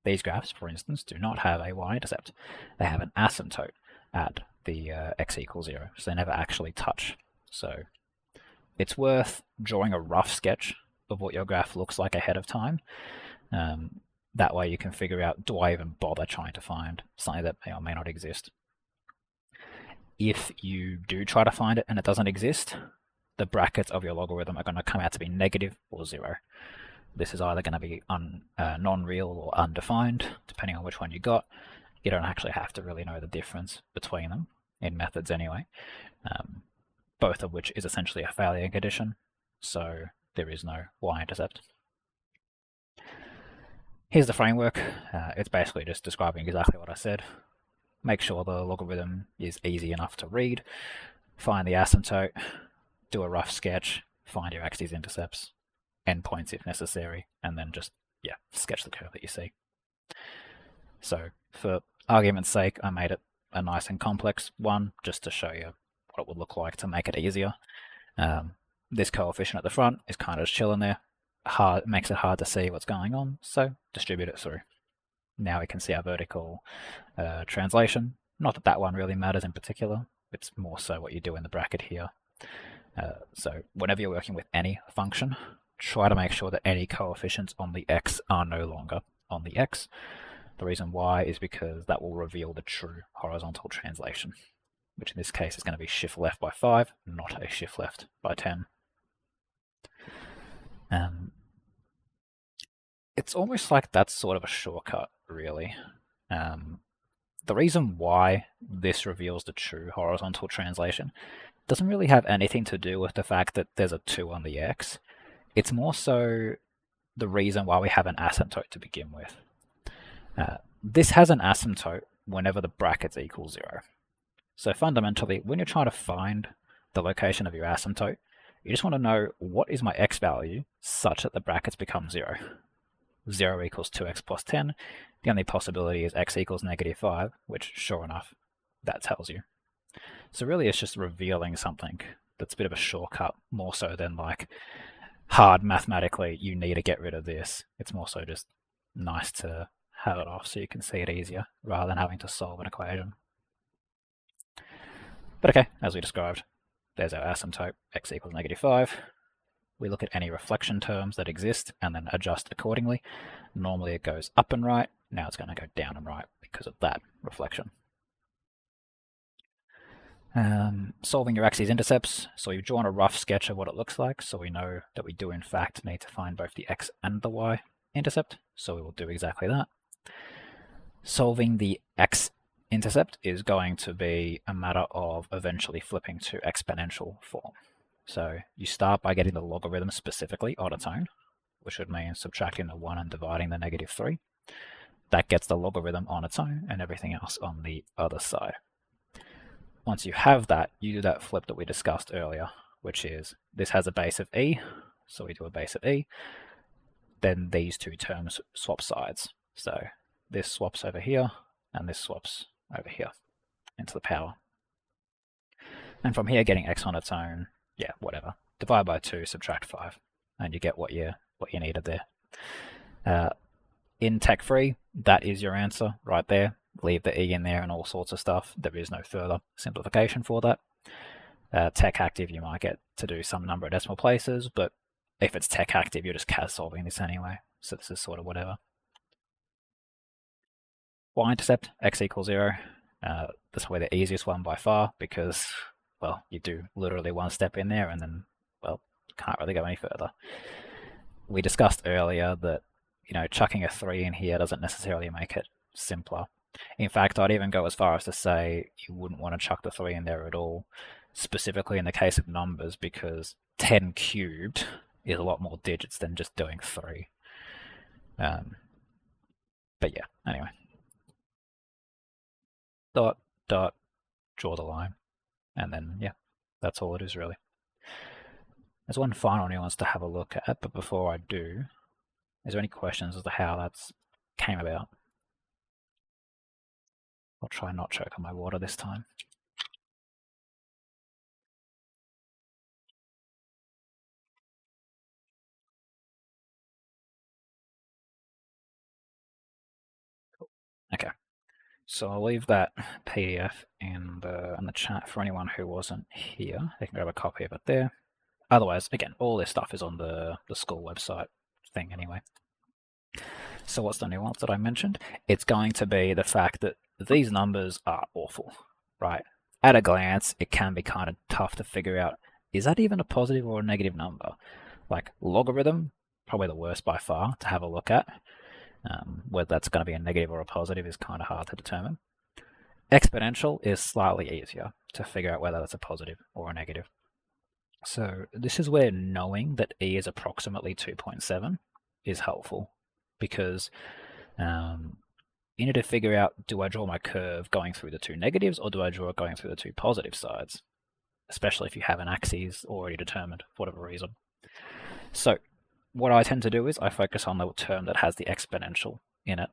These graphs, for instance, do not have a y-intercept. They have an asymptote at the x equals 0, so they never actually touch. So it's worth drawing a rough sketch of what your graph looks like ahead of time. That way you can figure out, do I even bother trying to find something that may or may not exist? If you do try to find it and it doesn't exist, the brackets of your logarithm are going to come out to be negative or 0. This is either going to be non-real or undefined, depending on which one you got. You don't actually have to really know the difference between them, in methods anyway, both of which is essentially a failure condition, so there is no y-intercept. Here's the framework. It's basically just describing exactly what I said. Make sure the logarithm is easy enough to read, find the asymptote, do a rough sketch, find your axes-intercepts, endpoints if necessary, and then just, yeah, sketch the curve that you see. So for argument's sake, I made it a nice and complex one just to show you what it would look like to make it easier. This coefficient at the front is kind of just chilling there. Makes it hard to see what's going on, so distribute it through. Now we can see our vertical translation. Not that that one really matters in particular, it's more so what you do in the bracket here. So whenever you're working with any function, try to make sure that any coefficients on the x are no longer on the x. The reason why is because that will reveal the true horizontal translation, which in this case is going to be shift left by 5, not a shift left by 10. It's almost like that's sort of a shortcut, really. The reason why this reveals the true horizontal translation doesn't really have anything to do with the fact that there's a 2 on the x. It's more so the reason why we have an asymptote to begin with. This has an asymptote whenever the brackets equal 0. So fundamentally, when you're trying to find the location of your asymptote, you just want to know what is my x value such that the brackets become 0. 0 equals 2x plus 10. The only possibility is x equals -5, which, sure enough, that tells you. So really it's just revealing something that's a bit of a shortcut, more so than like hard mathematically, you need to get rid of this. It's more so just nice to have it off so you can see it easier, rather than having to solve an equation. But okay, as we described, there's our asymptote, x equals -5. We look at any reflection terms that exist and then adjust accordingly. Normally it goes up and right, now it's going to go down and right because of that reflection. Solving your axes-intercepts. So we've drawn a rough sketch of what it looks like, so we know that we do in fact need to find both the x and the y intercept, so we will do exactly that. Solving the x-intercept is going to be a matter of eventually flipping to exponential form. So you start by getting the logarithm specifically on its own, which would mean subtracting the 1 and dividing the -3. That gets the logarithm on its own and everything else on the other side. Once you have that, you do that flip that we discussed earlier, which is this has a base of e, so we do a base of e, then these two terms swap sides. So this swaps over here, and this swaps over here into the power. And from here, getting x on its own, yeah, whatever. Divide by 2, subtract 5, and you get what you needed there. In tech-free, that is your answer right there. Leave the e in there and all sorts of stuff. There is no further simplification for that. Tech active, you might get to do some number of decimal places, but if it's tech active, you're just CAS solving this anyway. So this is sort of whatever. Y-intercept, x equals 0. This is probably the easiest one by far because, well, you do literally one step in there and then, well, can't really go any further. We discussed earlier that, you know, chucking a 3 in here doesn't necessarily make it simpler. In fact, I'd even go as far as to say you wouldn't want to chuck the 3 in there at all, specifically in the case of numbers, because 10 cubed is a lot more digits than just doing 3. But yeah, anyway. Dot, dot, draw the line. And then, yeah, that's all it is really. There's one final nuance to have a look at, but before I do, is there any questions as to how that's came about? I'll try not choke on my water this time. Okay, so I'll leave that PDF in the chat for anyone who wasn't here. They can grab a copy of it there. Otherwise, again, all this stuff is on the school website thing anyway. So what's the nuance that I mentioned? It's going to be the fact that these numbers are awful, right? At a glance, it can be kind of tough to figure out, is that even a positive or a negative number? Like logarithm, probably the worst by far to have a look at. Whether that's going to be a negative or a positive is kind of hard to determine. Exponential is slightly easier to figure out whether that's a positive or a negative. So this is where knowing that e is approximately 2.7 is helpful, because you need to figure out, do I draw my curve going through the two negatives or do I draw it going through the two positive sides? Especially if you have an axis already determined for whatever reason. So what I tend to do is I focus on the term that has the exponential in it,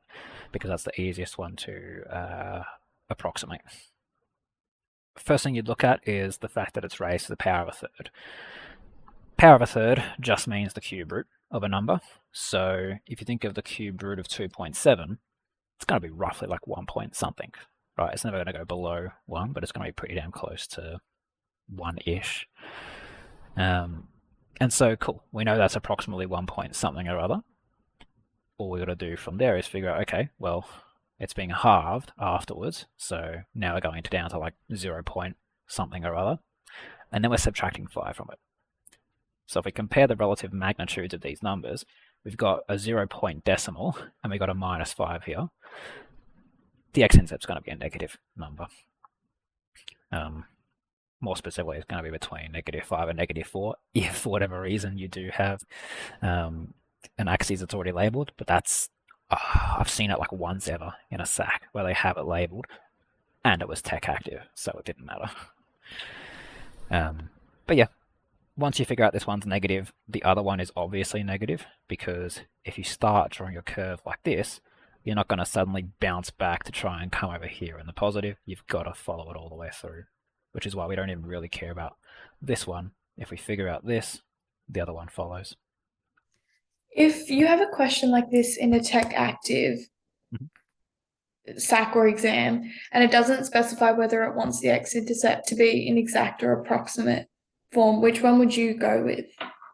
because that's the easiest one to approximate. First thing you'd look at is the fact that it's raised to the power of a third. Power of a third just means the cube root of a number. So if you think of the cube root of 2.7, it's going to be roughly like 1 point something, right? It's never going to go below 1, but it's going to be pretty damn close to 1-ish. And so, cool, we know that's approximately 1 point something or other. All we got to do from there is figure out, okay, well, it's being halved afterwards, so now we're going down to like 0 point something or other, and then we're subtracting 5 from it. So if we compare the relative magnitudes of these numbers, we've got a 0 point decimal, and we've got a -5 here. The x-intercept is going to be a negative number. More specifically, it's going to be between -5 and -4, if for whatever reason you do have an axis that's already labeled, but that's, I've seen it like once ever in a SAC where they have it labeled, and it was tech active, so it didn't matter. But yeah, once you figure out this one's negative, the other one is obviously negative, because if you start drawing your curve like this, you're not going to suddenly bounce back to try and come over here in the positive. You've got to follow it all the way through, which is why we don't even really care about this one. If we figure out this, the other one follows. If you have a question like this in a tech active SAC or exam, and it doesn't specify whether it wants the x-intercept to be in exact or approximate form, which one would you go with?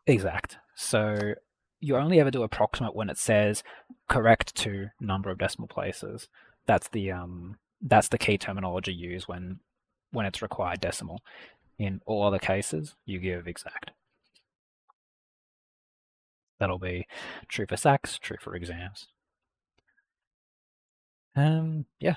Exact. So you only ever do approximate when it says correct to number of decimal places. That's the key terminology used when it's required decimal. In all other cases, you give exact. That'll be true for SACs, true for exams. Yeah,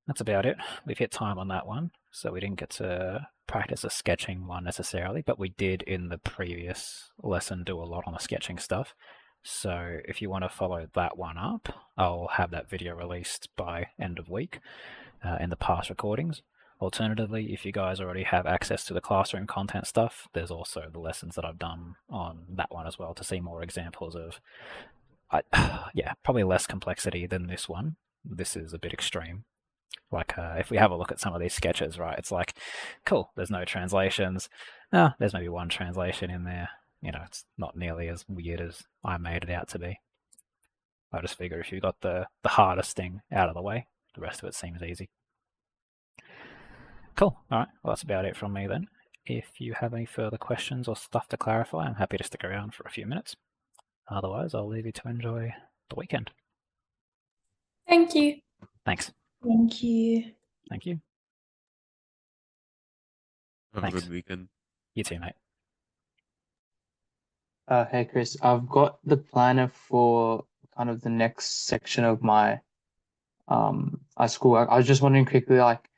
that's about it. We've hit time on that one, so we didn't get to practice a sketching one necessarily, but we did in the previous lesson do a lot on the sketching stuff. So if you want to follow that one up, I'll have that video released by end of week in the past recordings. Alternatively, if you guys already have access to the classroom content stuff, there's also the lessons that I've done on that one as well to see more examples of, yeah, probably less complexity than this one. This is a bit extreme. Like if we have a look at some of these sketches, right, it's like, cool, there's no translations. There's maybe one translation in there. You know, it's not nearly as weird as I made it out to be. I just figure if you got the hardest thing out of the way, the rest of it seems easy. Cool. All right. Well, that's about it from me then. If you have any further questions or stuff to clarify, I'm happy to stick around for a few minutes. Otherwise, I'll leave you to enjoy the weekend. Thank you. Thanks. Thank you. Thank you. Have Thanks. a good weekend. You too, mate. Hey Chris, I've got the planner for kind of the next section of my schoolwork. I was just wondering quickly, like,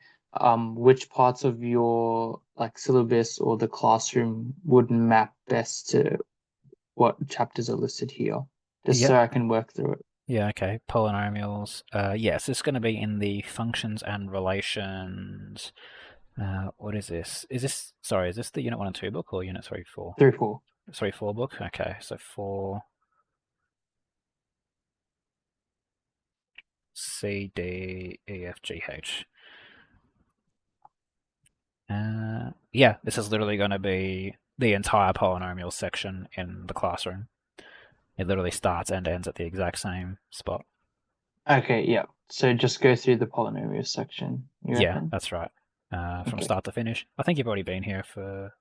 which parts of your like syllabus or the classroom would map best to what chapters are listed here, just so I can work through it. Yeah, okay. Polynomials. Yes, it's going to be in the functions and relations. What is this? Is this the Unit 1 and 2 book or Unit 3, 4? 3, 4. 3, 4 book? Okay, so 4. C, D, E, F, G, H. Yeah, this is literally going to be the entire polynomial section in the classroom. It literally starts and ends at the exact same spot. Okay, yeah. So just go through the polynomial section. Yeah, that's right. From start to finish. I think you've already been here for.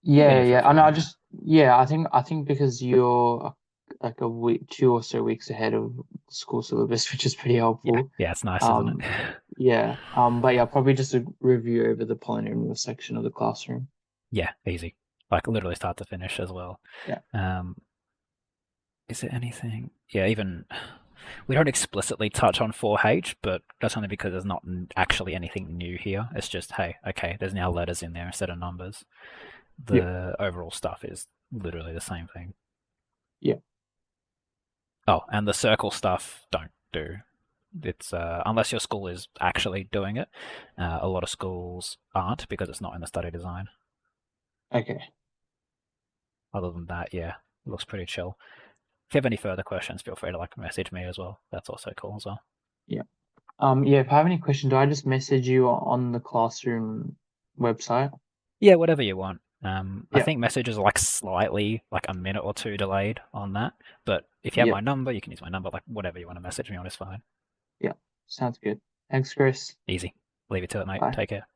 Yeah. I know. I think because you're like a week, 2 or so weeks ahead of school syllabus, which is pretty helpful. Yeah, it's nice, isn't it? Yeah. But yeah, probably just a review over the polynomial section of the classroom. Yeah, easy. Like literally start to finish as well. Yeah. Is there anything? Yeah, even we don't explicitly touch on 4H, but that's only because there's not actually anything new here. It's just, hey, okay, there's now letters in there instead of numbers. The overall stuff is literally the same thing. Yeah. Oh, and the circle stuff don't do. It's unless your school is actually doing it. A lot of schools aren't because it's not in the study design. Okay. Other than that, yeah, it looks pretty chill. If you have any further questions, feel free to like message me as well. That's also cool as well. Yeah. Yeah, if I have any questions, do I just message you on the classroom website? Yeah, whatever you want. I think messages are like slightly, like a minute or two delayed on that. But if you have my number, you can use my number. Like whatever you want to message me on is fine. Yeah, sounds good. Thanks, Chris. Easy. Leave it to it, mate. Bye. Take care.